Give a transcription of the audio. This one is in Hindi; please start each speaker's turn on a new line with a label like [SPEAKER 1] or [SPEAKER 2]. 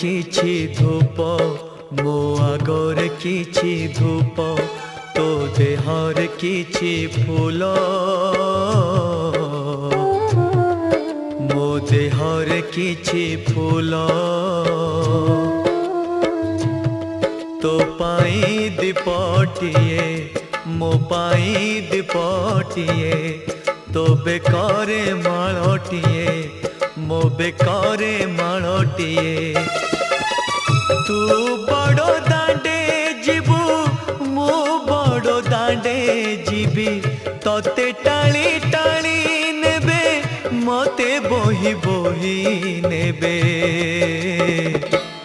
[SPEAKER 1] किछि धूप मो आगरे किछि धूप तो देहर किछि फूल मो देहर किछि फूल तो पाई दीपटिए मो पाई दीपटिए तो बेकारे माळटिए मो बेकारे माळटिए तू बड़ो दांडे जीबू मु बड़ो दांडे जीबी तोते टाली टाली नेबे मते बोही बोही नेबे।